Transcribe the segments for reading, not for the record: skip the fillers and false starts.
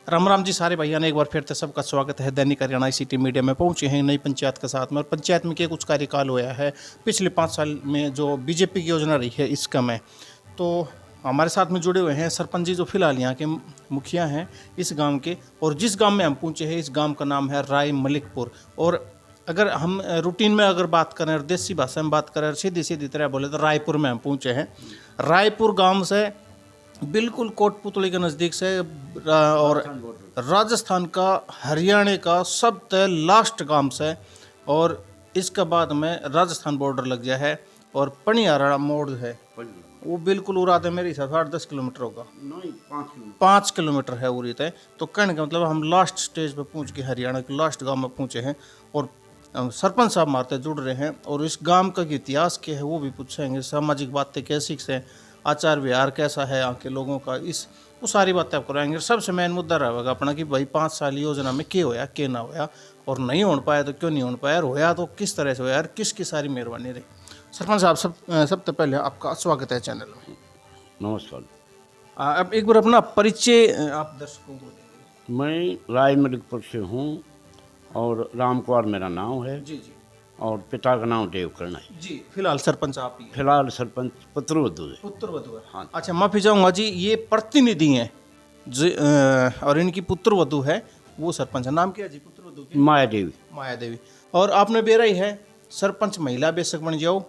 राम राम जी सारे भैया ने एक बार फिर से सबका स्वागत है। दैनिक हरियाणा ICT मीडिया में पहुंचे हैं नई पंचायत के साथ में, और पंचायत में क्या कुछ कार्यकाल हुआ है पिछले 5 साल में जो बीजेपी की योजना रही है इसका में। तो हमारे साथ में जुड़े हुए हैं सरपंच जी जो फिलहाल यहाँ के मुखिया हैं इस गांव के, और जिस गांव में हम पहुँचे हैं इस गांव का नाम है राय मलिकपुर। और अगर हम रूटीन में अगर बात करें और देसी भाषा में बात करें, सीधी सीधी तरह बोले तो रायपुर में हम पहुँचे हैं। रायपुर गाँव से बिल्कुल कोटपुतली के नज़दीक से, और राजस्थान का हरियाणा का सबसे लास्ट गांव से, और इसके बाद में राजस्थान बॉर्डर लग गया है। और पनियारा मोड़ है वो बिल्कुल उड़ा है, मेरे हिसाब से 8-10 किलोमीटर होगा, नहीं 5 किलोमीटर है उरी तय। तो कहने का मतलब हम लास्ट स्टेज पे पहुंच के हरियाणा के लास्ट गांव में पहुंचे हैं, और सरपंच साहब मारते जुड़ रहे हैं, और इस गांव का इतिहास क्या है वो भी पूछेंगे, सामाजिक बातें कैसी से, आचार व्यवहार कैसा है यहाँ के लोगों का, इस वो सारी बातें आप कराएंगे। सबसे मेन मुद्दा रहेगा अपना कि भाई 5 साल योजना में क्या होया क्या ना होया, और नहीं हो पाया तो क्यों नहीं हो पाया, और होया तो किस तरह से होया, किसकी सारी मेहरबानी रही। सरपंच साहब सबसे पहले आपका स्वागत है चैनल में। नमस्कार। अब एक बार अपना परिचय आप दर्शकों को देंगे। मैं राय मलिकपुर से हूँ और राम कुमार मेरा नाम है जी जी और पिता का नाम देवकर्ण है। जी। फिलहाल सरपंच आप ही हैं। फिलहाल सरपंच पुत्रवधू है। पुत्रवधू है। हाँ। अच्छा, माफी चाहूँगा जी, ये प्रतिनिधि हैं और इनकी पुत्रवधू है, वो सरपंच है। नाम क्या है जी पुत्रवधू की? माया देवी। माया देवी। और आपने बेरा ही है सरपंच महिला बेशक बन जाओ,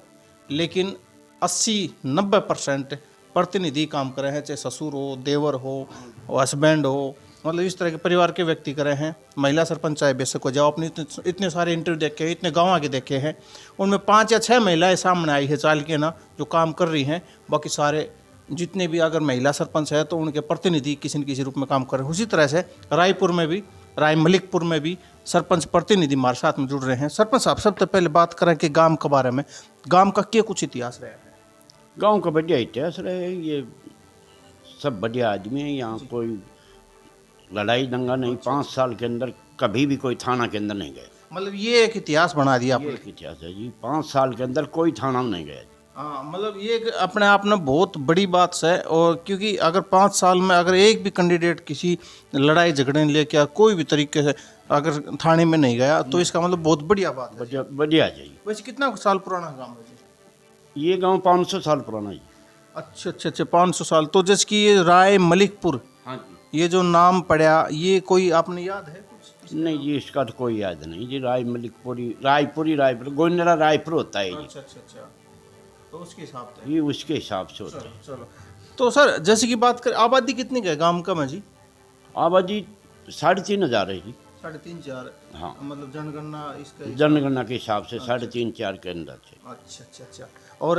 लेकिन 80-90% प्रतिनिधि काम करे हैं, चाहे ससुर हो, देवर हो, हस्बैंड हो, मतलब इस तरह के परिवार के व्यक्ति करे हैं। महिला सरपंच चाहे बेशक हो जाओ। अपने इतने सारे इंटरव्यू देखे हैं, इतने गाँव के देखे हैं, उनमें 5 या 6 महिलाएं सामने आई है चाल के ना जो काम कर रही हैं। बाकी सारे जितने भी अगर महिला सरपंच है तो उनके प्रतिनिधि किसी न किसी रूप में काम कर रहे हैं। उसी तरह से रायपुर में भी, राय मलिकपुर में भी सरपंच प्रतिनिधि हमारे साथ में जुड़ रहे हैं। सरपंच साहब सबसे पहले बात करें कि गांव के बारे में, गांव का क्या कुछ इतिहास रहा है? गांव का बढ़िया इतिहास रहे, ये सब बढ़िया आदमी है। यहाँ कोई लड़ाई दंगा नहीं। 5 साल के अंदर कभी भी कोई थाना के अंदर नहीं गए। मतलब ये एक इतिहास बना दिया ये आपने। एक इतिहास है जी। 5 साल के अंदर कोई थाना में नहीं गया। हाँ, मतलब ये एक अपने आप में बहुत बड़ी बात है। और क्योंकि अगर 5 साल में अगर एक भी कैंडिडेट किसी लड़ाई झगड़े ने लेकर कोई भी तरीके से अगर थाने में नहीं गया तो इसका मतलब बहुत बढ़िया बात है। बढ़िया बढ़िया चाहिए। वैसे कितना साल पुराना गाँव है जी? ये गांव 500 साल पुराना है। अच्छा अच्छा अच्छा, 500 साल। तो जैसे कि ये राय मलिकपुर, हाँ जी। ये जो नाम पड़ा, ये कोई आपने याद है कुछ? नहीं जी, इसका तो कोई याद नहीं जी। राय मलिकपुरी रायपुर गोंदरा रायपुर होता है जी। अच्छा अच्छा अच्छा, तो उसके हिसाब से ये उसके हिसाब से होता है। चलो चलो। तो सर जैसे कि बात करें आबादी कितनी का है गांव का में जी? आबादी 3,500 है जी। 3.5-4? हाँ, मतलब जनगणना इसका जनगणना के हिसाब से 3.5-4 के अंदर से। अच्छा अच्छा अच्छा। और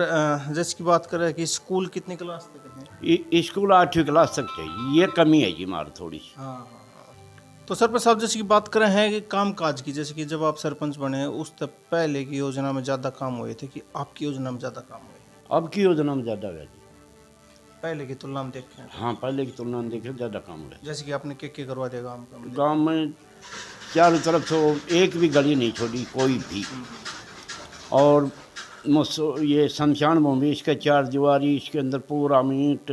जैसे की बात करें कि स्कूल कितनी क्लास तक है? स्कूल 8वीं क्लास तक चाहिए। ये कमी है जी हमारी थोड़ी सी। हाँ हाँ हाँ। तो सरपंच साहब जैसे की बात करें हैं कि काम काज की, जैसे कि जब आप सरपंच बने उससे पहले की योजना में ज़्यादा काम हुए थे कि आपकी योजना में ज़्यादा काम हुए? अब की योजना में ज़्यादा है जी। पहले की तुलना में देखें? हाँ, पहले की तुलना में देखें ज़्यादा काम हुआ है। जैसे कि आपने क्या करवा दिया गाँव का? गाँव में चारों तरफ से एक भी गली नहीं छोड़ी कोई भी। और ये शमशान भूमि, इसके 4 दीवारी, इसके अंदर पूरा मीट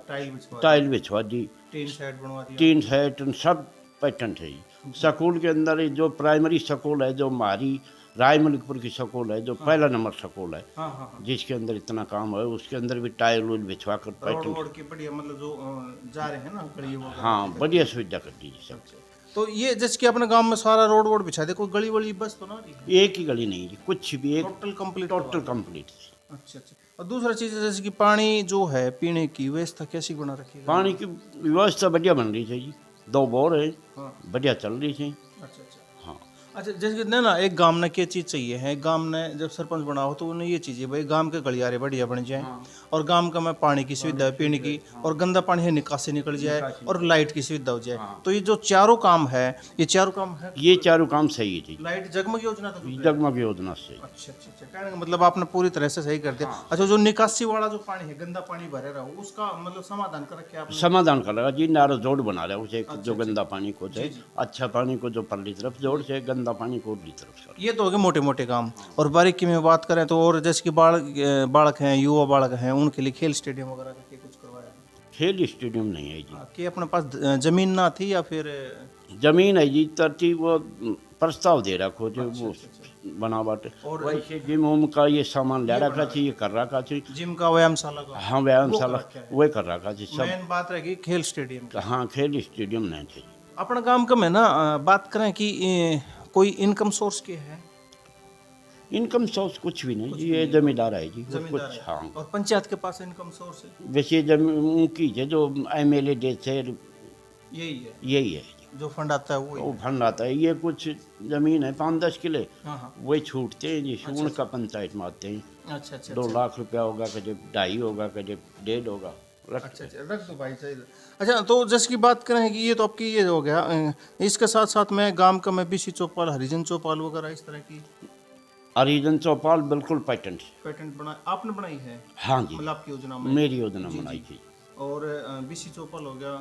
टाइल बिछवा दी, टीन शेड बनवा दिया। 3 सेट सब पैटर्न है जी। स्कूल के अंदर जो प्राइमरी स्कूल है, जो हमारी राय मलिकपुर की स्कूल है, जो पहला नंबर स्कूल है, हाँ हाँ हाँ। जिसके अंदर इतना काम है, उसके अंदर भी टाइल उल बिछवा कर पैटर्न। रोड की बढ़िया, मतलब जो जा रहे हैं ना गली वो। हाँ, बढ़िया सुविधा कर दी जी सब। तो ये जैसे कि अपने गांव में सारा रोड वोड बिछा दे, कोई गली वली बस तो ना रही है? एक ही गली नहीं जी, कुछ भी एक टोटल कंप्लीट? Total complete. अच्छा अच्छा। और दूसरा चीज़ जैसे कि पानी जो है पीने की व्यवस्था कैसी बना रखी है? पानी की व्यवस्था बढ़िया बन रही है जी। 2 बोर है, हाँ। बढ़िया चल रही है। अच्छा अच्छा। हाँ। अच्छा, जैसे कि ना एक गांव ने क्या चीज़ चाहिए है, गांव ने जब सरपंच बना हो तो उन्हें ये चाहिए भाई गांव के गलियारे बढ़िया बन जाए, और गांव का में पानी की सुविधा है पीने की, और गंदा पानी है निकासी निकल जाए, और लाइट की सुविधा हो जाए। तो ये जो चारों काम है, ये चारों काम है। ये चारों काम सही है जी। लाइट जगमग योजना तक? जगमग योजना से। अच्छा अच्छा अच्छा, कहने का मतलब आपने पूरी तरह से सही कर दिया। अच्छा, जो निकासी वाला जो पानी है, गंदा पानी भरे रहा हो, उसका मतलब समाधान कर रखे आपने? समाधान कर लगा जी, नारा जोड़ बना रहा है उसे, जो गंदा पानी को से अच्छा पानी को जो परली तरफ जोड़ से, गंदा पानी को उरली तरफ से। ये तो हो गए मोटे मोटे काम। और बारीकी में बात करें तो और जैसे कि बालक हैं, युवा बालक हैं, उनके लिए खेल स्टेडियम वगैरह का कुछ करवाया? खेल स्टेडियम नहीं है जी। कि अपने पास जमीन ना थी या फिर जमीन है जी, तरती वो प्रस्ताव दे रखो जो वो बनावट और वैसे जिम होम का ये सामान ले रखा थी, ये कर रखा थी। जिम का व्यायामशाला का हाँ व्यायामशाला वही कर रखा थी सब। मेन बात रहेगी खेल स्टेडियम की। हाँ खेल स्टेडियम नहीं थे। अपना काम कम है ना, बात करें कि कोई इनकम सोर्स के है? इनकम सोर्स कुछ भी नहीं जी, ये जमींदार है जी वो कुछ। हाँ और पंचायत के पास इनकम सोर्स है? वैसे जमीन की है जो MLA देते हैं, यही है यही है जो फंड आता है वो फंड आता है। ये कुछ जमीन है 5-10 किले, हाँ। वही छूटते हैं जी, उनका पंचायत में आते हैं। अच्छा अच्छा 2 लाख रुपया होगा, कभी 2.5 होगा, कभी 1.5 होगा। अच्छा रख दो भाई, सही। अच्छा तो जैसे की बात करें कि ये तो आपकी ये हो गया, इसके साथ साथ में गांव का मैं BC चौपाल, हरिजन चौपाल वगैरह इस तरह की हरिजन चौपाल बिल्कुल पेटेंट बना आपने बनाई है? हाँ जी, मतलब आपकी योजना में मेरी योजना बनाई थी। और BC चौपाल हो गया,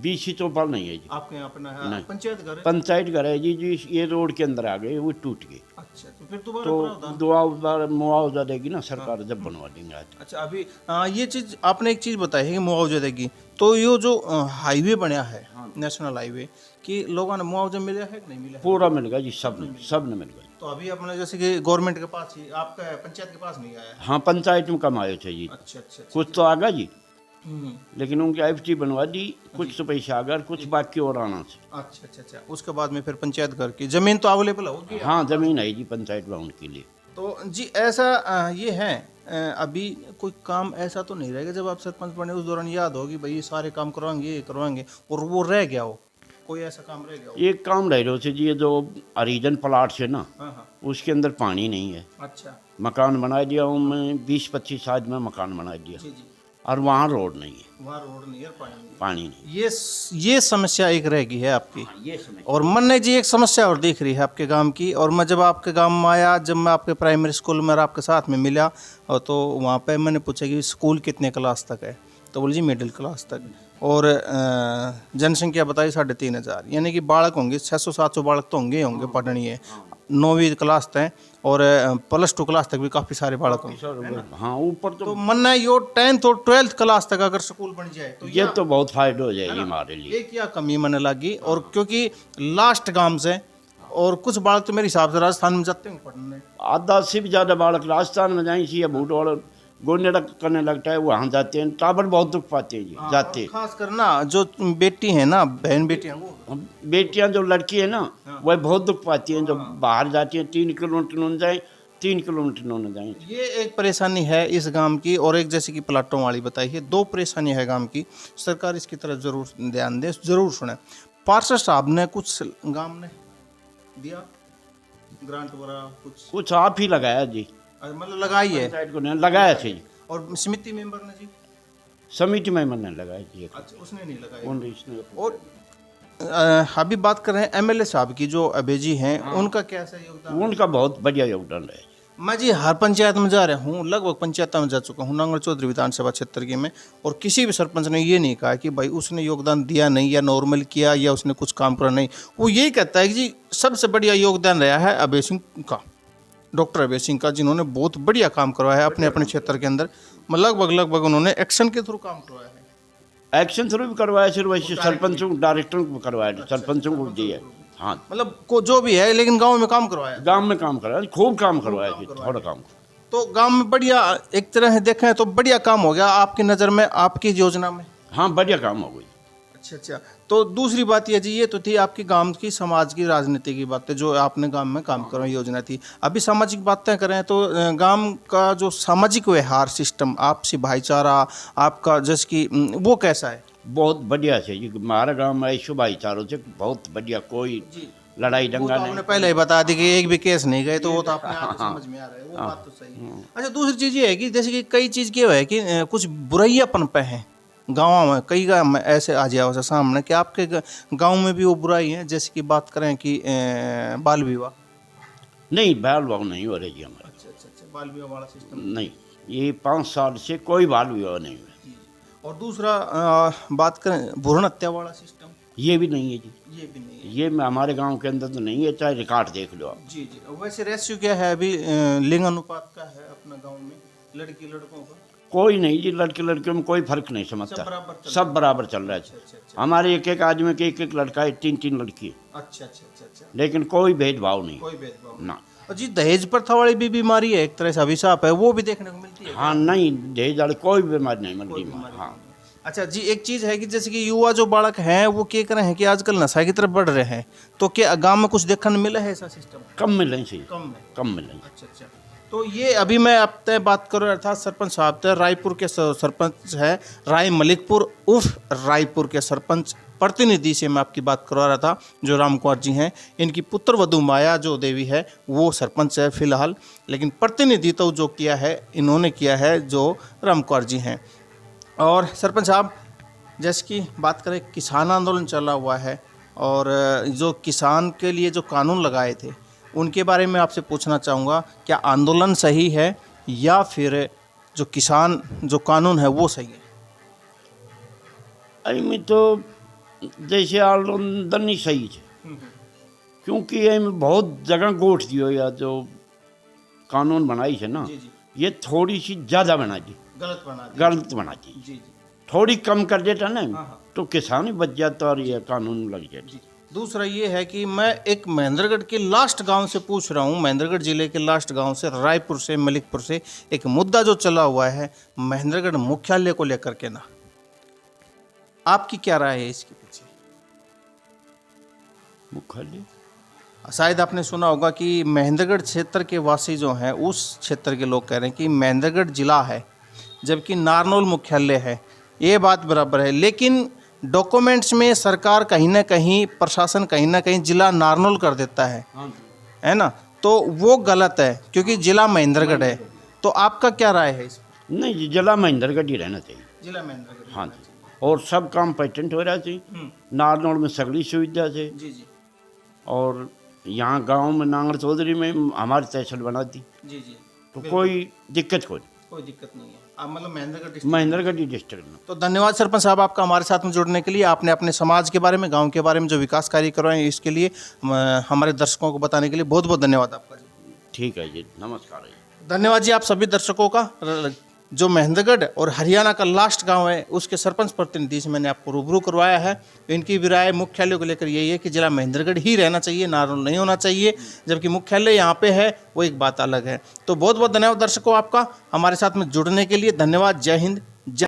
BC चौपाल नहीं है जी, आपके यहाँ अपना है? पंचायत घर है? पंचायत घर है जी। जी ये रोड के अंदर आ गए, वो टूट गए। अच्छा तो फिर दोबारा तो मुआवजा देगी ना सरकार, जब बनवा देंगे आज। अच्छा अभी ये चीज आपने एक चीज बताई है कि मुआवजा देगी, तो ये जो हाईवे बना है नेशनल हाईवे, कि लोगों ने मुआवजा मिला है कि नहीं मिला? पूरा मिल गया जी, सब ने मिल गया। तो अभी अपने जैसे कि गवर्नमेंट के पास ही, आपका पंचायत के पास नहीं आया है? हाँ पंचायत में कम आए थे जी। अच्छा कुछ तो आ गया जी, लेकिन उनकी FT बनवा दी, कुछ तो पैसा आ गया, कुछ बाकी और आना से। अच्छा उसके बाद में फिर पंचायत घर की जमीन तो अवेलेबल होगी? हाँ जमीन है जी पंचायत भवन के लिए। तो जी ऐसा ये है, अभी कोई काम ऐसा तो नहीं रहेगा जब आप सरपंच बने उस दौरान याद होगी भाई ये सारे काम करवाएंगे ये करवाएंगे, और वो रह गया हो, कोई ऐसा काम रह गया हो? एक काम रह रहे थे जी, ये जो हरिजन प्लाट से ना, उसके अंदर पानी नहीं है। अच्छा मकान बना दिया हूँ मैं, 20-25 आज में मकान बना दिया, और वहाँ रोड नहीं है, वहाँ रोड नहीं है, पानी नहीं। ये समस्या एक रह गई है आपकी। ये समस्या और मन्ने जी एक समस्या और दिख रही है आपके गांव की, और मैं जब आपके गांव में आया, जब मैं आपके प्राइमरी स्कूल में आपके साथ में मिला, और तो वहाँ पे मैंने पूछा कि स्कूल कितने क्लास तक है, तो बोले जी मिडिल क्लास तक, और जनसंख्या बताई 3500, यानी कि बालक होंगे 600-700 बालक तो होंगे पढ़नीय, 9वीं क्लास तक और +2 क्लास तक भी काफ़ी सारे बालक होंगे। हाँ ऊपर तो मन्ना यो 10th और 12th क्लास तक अगर स्कूल बन जाए तो ये तो बहुत फायदा हो जाएगी हमारे लिए। ये क्या कमी मन लगी, और क्योंकि लास्ट गांव से, और कुछ बालक तो मेरे हिसाब से राजस्थान में जाते हैं पढ़ने, आधा से भी ज़्यादा बालक राजस्थान में जाए या बूट वाला गोने करने लगता है, वहाँ जाते हैं, टाबर बहुत दुख पाते हैं जी, जाते। खास कर ना जो बेटी है ना, बहन बेटी है, वो बेटियाँ जो लड़की है ना, वह बहुत दुख पाती हैं, जो बाहर जाती हैं 3 किलोमीटर न जाए, 3 किलोमीटर न जाए। ये एक परेशानी है इस गांव की, और एक जैसे कि प्लाटों वाली बताई है, 2 परेशानी है गांव की। सरकार इसकी तरफ जरूर ध्यान दे, जरूर सुने। पार्षद साहब ने कुछ गांव ने दिया ग्रांट वगैरह कुछ आप ही लगाया जी, मतलब लगाई है, पंचायत को नहीं लगाया थे जी, और समिति मेंबर ने जी, समिति में मैंने लगाया जी। अच्छा उसने नहीं लगाया। और अभी बात कर रहे हैं MLA साहब की जो अबेजी हैं, उनका कैसा योगदान? उनका बहुत बढ़िया योगदान है। मैं जी हर पंचायत में जा रहा हूँ, लगभग पंचायत में जा चुका हूँ नांगल चौधरी विधानसभा क्षेत्र की में, और किसी भी सरपंच ने ये नहीं कहा कि भाई उसने योगदान दिया नहीं, या नॉर्मल किया, या उसने कुछ काम करा नहीं। वो यही कहता है कि जी सबसे बढ़िया योगदान रहा है अभय सिंह का, डॉक्टर अभय सिंह का, जिन्होंने बहुत बढ़िया काम करवाया है अपने अपने क्षेत्र के अंदर। लगभग उन्होंने एक्शन के थ्रू काम करवाया है। एक्शन थ्रू भी करवाया, सिर्फ वैसे सरपंचों डायरेक्टरों को करवाया, सरपंचों को दिया। हाँ मतलब को जो भी है, लेकिन गांव में काम करवाया, गांव में काम करवाया, खूब काम करवाया जी, थोड़ा काम। तो गांव में बढ़िया एक तरह से देखें तो बढ़िया काम हो गया आपकी नज़र में, आपकी योजना में। हाँ बढ़िया काम हो गई। अच्छा तो दूसरी बात ये जी, ये तो थी आपकी गांव की समाज की राजनीति की बातें जो आपने गांव में काम करवाई योजना थी। अभी सामाजिक बातें करें तो गांव का जो सामाजिक व्यवहार सिस्टम, आपसी भाईचारा आपका, जैसे कि वो कैसा है? बहुत बढ़िया है जी, हमारा गाँव में ऐशो भाईचारों से बहुत बढ़िया, कोई लड़ाई दंगा नहीं। आपने पहले ही बता दी कि एक भी केस नहीं गए, तो वो तो आपने आप समझ में आ रहा है, वो बात तो सही है। अच्छा दूसरी चीज़ ये है कि जैसे कि कई चीज़ क्या है कि कुछ बुराइयापन पे हैं गाँव में, कई गाँव में ऐसे आ जाओ से सामने कि आपके गाँव में भी वो बुराई है, जैसे कि बात करें कि बाल विवाह। नहीं बाल विवाह नहीं हो रही जी हमारे। अच्छा बाल विवाह वाला सिस्टम नहीं, ये 5 साल से कोई बाल विवाह नहीं हुआ। और दूसरा बात करें भ्रूण हत्या वाला सिस्टम, ये भी नहीं है जी, ये भी नहीं है, ये हमारे गांव के अंदर तो नहीं है, चाहे रिकॉर्ड देख लो आप। जी वैसे रेशियो क्या है अभी लिंग अनुपात का है अपना गांव में, लड़की लड़कों का? कोई नहीं जी, लड़के लड़कियों में कोई फर्क नहीं समझता, सब बराबर चल रहा है। हमारे एक एक आदमी के एक एक लड़का है, 3-3 लड़की है। अच्छा अच्छा अच्छा अच्छा, लेकिन कोई भेदभाव नहीं, कोई भेदभाव ना। और जी दहेज प्रथा वाली भी बीमारी है, एक तरह से अभिशाप है, वो भी देखने को मिलती है। हाँ नहीं, दहेज वाली कोई बीमारी नहीं मिलती। हाँ अच्छा जी, एक चीज़ है कि जैसे कि युवा जो बालक हैं वो क्या कर रहे हैं कि आजकल नशा की तरफ बढ़ रहे हैं, तो क्या गांव में कुछ देखने को मिला है ऐसा सिस्टम? कम मिलें सही, कम मिलें। अच्छा अच्छा। तो ये अभी मैं आप तय बात करूँ, अर्थात सरपंच साहब तय रायपुर के सरपंच है राय मलिकपुर उर्फ रायपुर के सरपंच प्रतिनिधि से मैं आपकी बात करवा रहा था, जो राम कुमार जी हैं। इनकी पुत्र वधू माया जो देवी है वो सरपंच है फिलहाल, लेकिन प्रतिनिधित्व जो किया है इन्होंने किया है जो राम कुमार जी हैं। और सरपंच साहब, जैसे कि बात करें, किसान आंदोलन चला हुआ है और जो किसान के लिए जो कानून लगाए थे उनके बारे में आपसे पूछना चाहूँगा, क्या आंदोलन सही है या फिर जो किसान जो कानून है वो सही है? एहिमे तो जैसे आंदोलन ही सही है, क्योंकि एहिमे बहुत जगह गोठ दियो या जो कानून बनाई है ना, ये थोड़ी सी ज़्यादा बना दी, गलत बना दी। थोड़ी कम कर देता ना तो किसान ही बच जाता और ये कानून लग जाता। दूसरा ये है कि मैं एक महेंद्रगढ़ के लास्ट गांव से पूछ रहा हूं, महेंद्रगढ़ जिले के लास्ट गांव से, रायपुर से, मलिकपुर से, एक मुद्दा जो चला हुआ है महेंद्रगढ़ मुख्यालय को लेकर के ना, आपकी क्या राय है इसके पीछे? मुख्यालय शायद आपने सुना होगा कि महेंद्रगढ़ क्षेत्र के वासी जो हैं उस क्षेत्र के लोग कह रहे हैं कि महेंद्रगढ़ जिला है जबकि नारनौल मुख्यालय है। ये बात बराबर है, लेकिन डॉक्यूमेंट्स में सरकार कहीं ना कहीं, प्रशासन कहीं ना कहीं जिला नारनौल कर देता है ना, तो वो गलत है क्योंकि जिला महेंद्रगढ़ है। तो आपका क्या राय है इस? नहीं, जिला महेंद्रगढ़ ही रहना चाहिए, जिला महेंद्रगढ़। हाँ जी, और सब काम पेटेंट हो रहा चाहिए। नारनौल में सगली सुविधा से जी जी, और यहाँ गांव में नांगड़ चौधरी में हमारी तहसील बना दी जी जी, तो कोई दिक्कत कोई दिक्कत नहीं है। मतलब महेंद्रगढ़ डिस्ट्रिक्ट में। तो धन्यवाद सरपंच साहब आपका हमारे साथ में जुड़ने के लिए। आपने अपने समाज के बारे में, गांव के बारे में जो विकास कार्य करवाए इसके लिए हमारे दर्शकों को बताने के लिए बहुत बहुत धन्यवाद आपका जी। ठीक है जी, नमस्कार जी। धन्यवाद जी आप सभी दर्शकों का। जो महेंद्रगढ़ और हरियाणा का लास्ट गांव है उसके सरपंच प्रतिनिधि से मैंने आपको रूबरू करवाया है। इनकी भी राय मुख्यालय को लेकर यही है कि जिला महेंद्रगढ़ ही रहना चाहिए, नारनौल नहीं होना चाहिए, जबकि मुख्यालय यहाँ पे है वो एक बात अलग है। तो बहुत बहुत धन्यवाद दर्शकों आपका हमारे साथ में जुड़ने के लिए। धन्यवाद। जय हिंद।